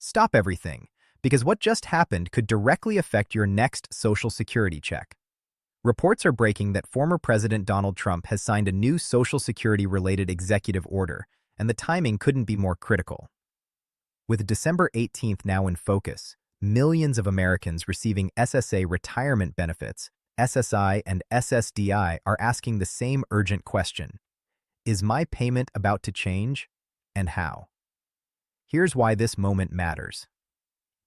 Stop everything, because what just happened could directly affect your next Social Security check. Reports are breaking that former President Donald Trump has signed a new Social Security-related executive order, and the timing couldn't be more critical. With December 18th now in focus, millions of Americans receiving SSA retirement benefits, SSI and SSDI, are asking the same urgent question: is my payment about to change, and how? Here's why this moment matters.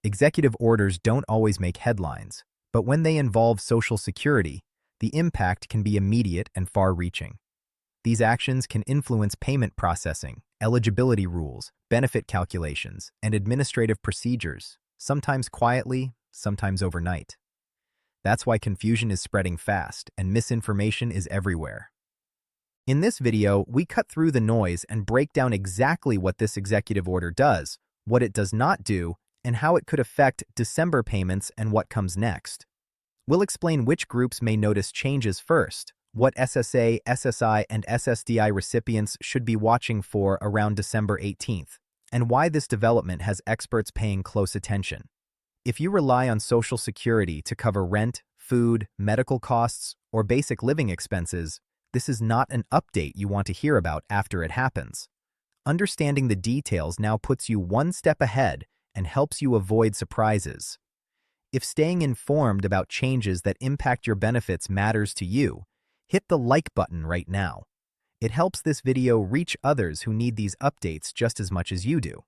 Executive orders don't always make headlines, but when they involve Social Security, the impact can be immediate and far-reaching. These actions can influence payment processing, eligibility rules, benefit calculations, and administrative procedures, sometimes quietly, sometimes overnight. That's why confusion is spreading fast and misinformation is everywhere. In this video, we cut through the noise and break down exactly what this executive order does, what it does not do, and how it could affect December payments and what comes next. We'll explain which groups may notice changes first, what SSA, SSI, and SSDI recipients should be watching for around December 18th, and why this development has experts paying close attention. If you rely on Social Security to cover rent, food, medical costs, or basic living expenses, this is not an update you want to hear about after it happens. Understanding the details now puts you one step ahead and helps you avoid surprises. If staying informed about changes that impact your benefits matters to you, hit the like button right now. It helps this video reach others who need these updates just as much as you do.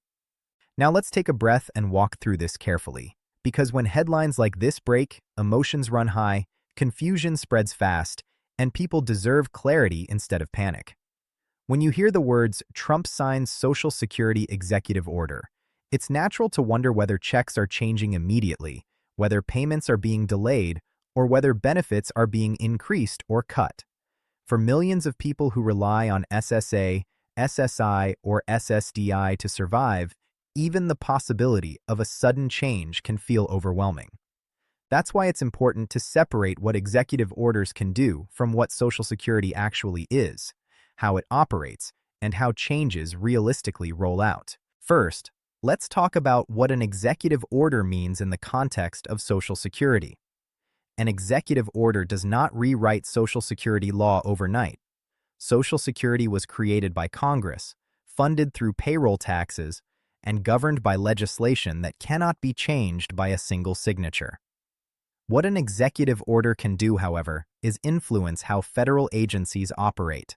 Now let's take a breath and walk through this carefully, because when headlines like this break, emotions run high, confusion spreads fast, and people deserve clarity instead of panic. When you hear the words "Trump signs Social Security executive order," it's natural to wonder whether checks are changing immediately, whether payments are being delayed, or whether benefits are being increased or cut. For millions of people who rely on SSA, SSI, or SSDI to survive, even the possibility of a sudden change can feel overwhelming. That's why it's important to separate what executive orders can do from what Social Security actually is, how it operates, and how changes realistically roll out. First, let's talk about what an executive order means in the context of Social Security. An executive order does not rewrite Social Security law overnight. Social Security was created by Congress, funded through payroll taxes, and governed by legislation that cannot be changed by a single signature. What an executive order can do, however, is influence how federal agencies operate.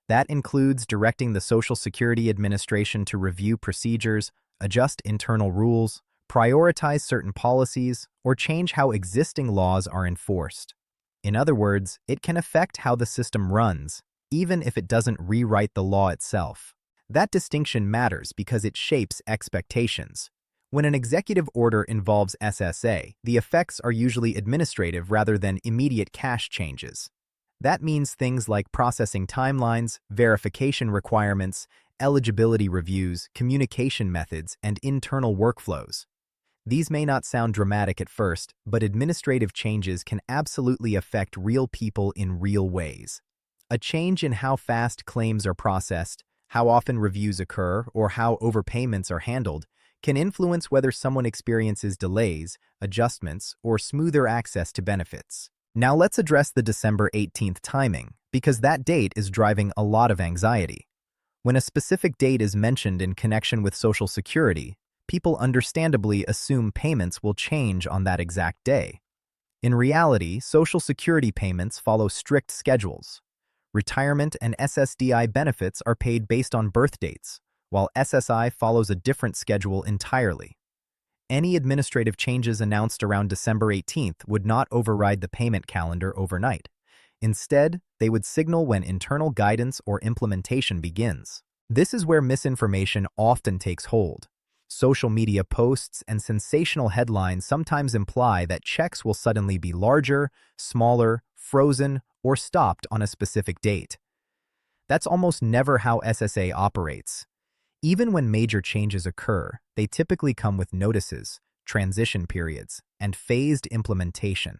That includes directing the Social Security Administration to review procedures, adjust internal rules, prioritize certain policies, or change how existing laws are enforced. In other words, it can affect how the system runs, even if it doesn't rewrite the law itself. That distinction matters because it shapes expectations. When an executive order involves SSA, the effects are usually administrative rather than immediate cash changes. That means things like processing timelines, verification requirements, eligibility reviews, communication methods, and internal workflows. These may not sound dramatic at first, but administrative changes can absolutely affect real people in real ways. A change in how fast claims are processed, how often reviews occur, or how overpayments are handled can influence whether someone experiences delays, adjustments, or smoother access to benefits. Now let's address the December 18th timing, because that date is driving a lot of anxiety. When a specific date is mentioned in connection with Social Security, people understandably assume payments will change on that exact day. In reality, Social Security payments follow strict schedules. Retirement and SSDI benefits are paid based on birth dates, while SSI follows a different schedule entirely. Any administrative changes announced around December 18th would not override the payment calendar overnight. Instead, they would signal when internal guidance or implementation begins. This is where misinformation often takes hold. Social media posts and sensational headlines sometimes imply that checks will suddenly be larger, smaller, frozen, or stopped on a specific date. That's almost never how SSA operates. Even when major changes occur, they typically come with notices, transition periods, and phased implementation.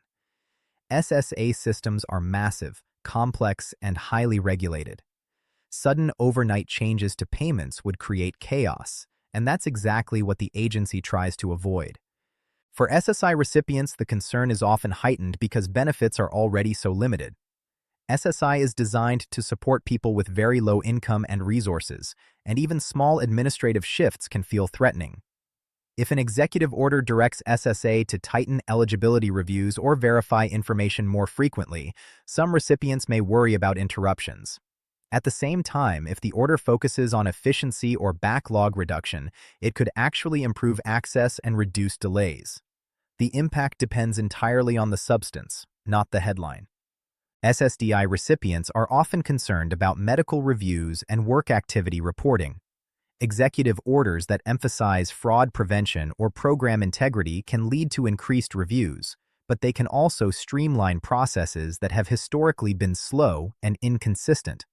SSA systems are massive, complex, and highly regulated. Sudden overnight changes to payments would create chaos, and that's exactly what the agency tries to avoid. For SSI recipients, the concern is often heightened because benefits are already so limited. SSI is designed to support people with very low income and resources, and even small administrative shifts can feel threatening. If an executive order directs SSA to tighten eligibility reviews or verify information more frequently, some recipients may worry about interruptions. At the same time, if the order focuses on efficiency or backlog reduction, it could actually improve access and reduce delays. The impact depends entirely on the substance, not the headline. SSDI recipients are often concerned about medical reviews and work activity reporting. Executive orders that emphasize fraud prevention or program integrity can lead to increased reviews, but they can also streamline processes that have historically been slow and inconsistent.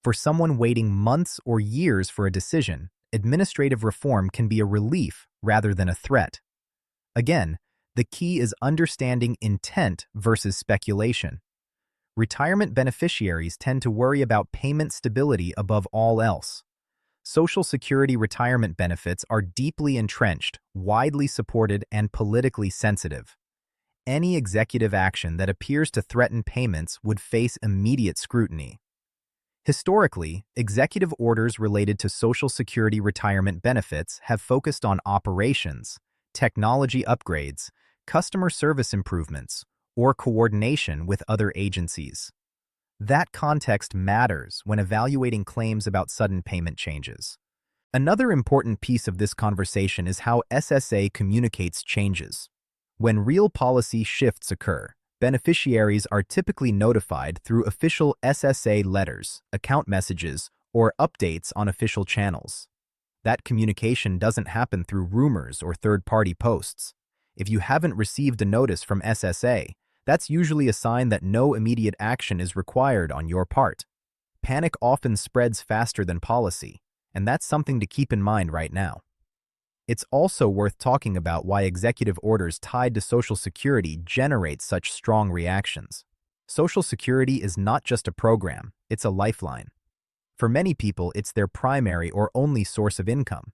For someone waiting months or years for a decision, administrative reform can be a relief rather than a threat. Again, the key is understanding intent versus speculation. Retirement beneficiaries tend to worry about payment stability above all else. Social Security retirement benefits are deeply entrenched, widely supported, and politically sensitive. Any executive action that appears to threaten payments would face immediate scrutiny. Historically, executive orders related to Social Security retirement benefits have focused on operations, technology upgrades, customer service improvements, or coordination with other agencies. That context matters when evaluating claims about sudden payment changes. Another important piece of this conversation is how SSA communicates changes. When real policy shifts occur, beneficiaries are typically notified through official SSA letters, account messages, or updates on official channels. That communication doesn't happen through rumors or third-party posts. If you haven't received a notice from SSA, that's usually a sign that no immediate action is required on your part. Panic often spreads faster than policy, and that's something to keep in mind right now. It's also worth talking about why executive orders tied to Social Security generate such strong reactions. Social Security is not just a program, it's a lifeline. For many people, it's their primary or only source of income.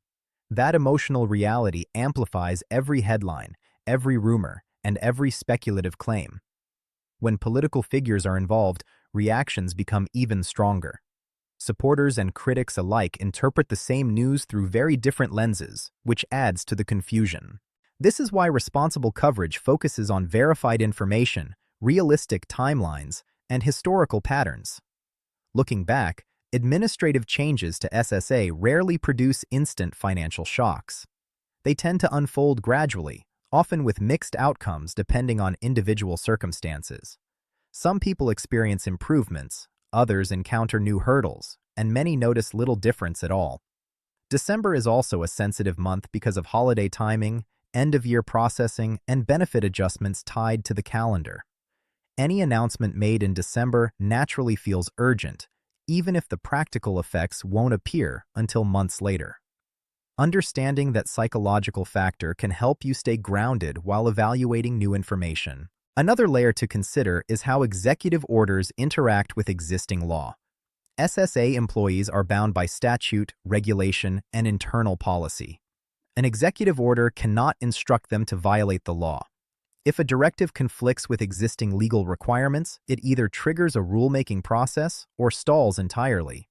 That emotional reality amplifies every headline, every rumor, and every speculative claim. When political figures are involved, reactions become even stronger. Supporters and critics alike interpret the same news through very different lenses, which adds to the confusion. This is why responsible coverage focuses on verified information, realistic timelines, and historical patterns. Looking back, administrative changes to SSA rarely produce instant financial shocks. They tend to unfold gradually, often with mixed outcomes depending on individual circumstances. Some people experience improvements, others encounter new hurdles, and many notice little difference at all. December is also a sensitive month because of holiday timing, end-of-year processing, and benefit adjustments tied to the calendar. Any announcement made in December naturally feels urgent, even if the practical effects won't appear until months later. Understanding that psychological factor can help you stay grounded while evaluating new information. Another layer to consider is how executive orders interact with existing law. SSA employees are bound by statute, regulation, and internal policy. An executive order cannot instruct them to violate the law. If a directive conflicts with existing legal requirements, it either triggers a rulemaking process or stalls entirely.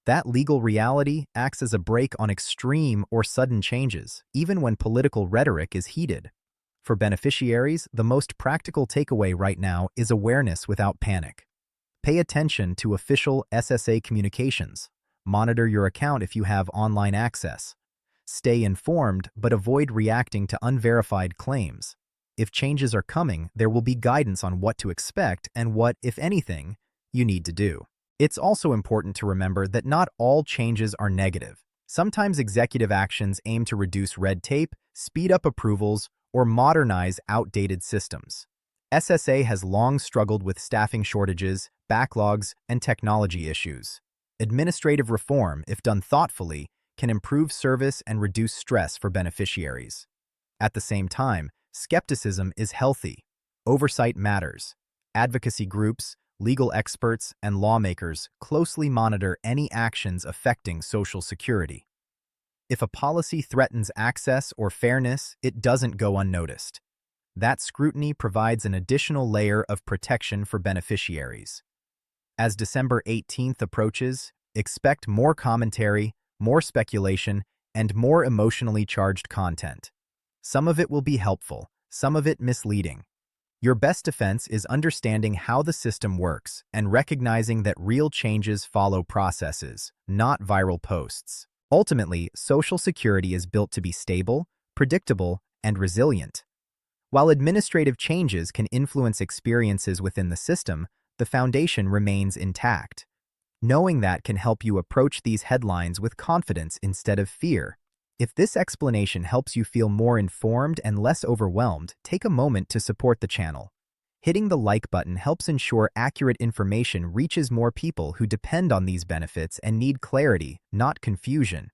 That legal reality acts as a brake on extreme or sudden changes, even when political rhetoric is heated. For beneficiaries, the most practical takeaway right now is awareness without panic. Pay attention to official SSA communications. Monitor your account if you have online access. Stay informed, but avoid reacting to unverified claims. If changes are coming, there will be guidance on what to expect and what, if anything, you need to do. It's also important to remember that not all changes are negative. Sometimes executive actions aim to reduce red tape, speed up approvals, or modernize outdated systems. SSA has long struggled with staffing shortages, backlogs, and technology issues. Administrative reform, if done thoughtfully, can improve service and reduce stress for beneficiaries. At the same time, skepticism is healthy. Oversight matters. Advocacy groups, legal experts, and lawmakers closely monitor any actions affecting Social Security. If a policy threatens access or fairness, it doesn't go unnoticed. That scrutiny provides an additional layer of protection for beneficiaries. As December 18th approaches, expect more commentary, more speculation, and more emotionally charged content. Some of it will be helpful, some of it misleading. Your best defense is understanding how the system works and recognizing that real changes follow processes, not viral posts. Ultimately, Social Security is built to be stable, predictable, and resilient. While administrative changes can influence experiences within the system, the foundation remains intact. Knowing that can help you approach these headlines with confidence instead of fear. If this explanation helps you feel more informed and less overwhelmed, take a moment to support the channel. Hitting the like button helps ensure accurate information reaches more people who depend on these benefits and need clarity, not confusion.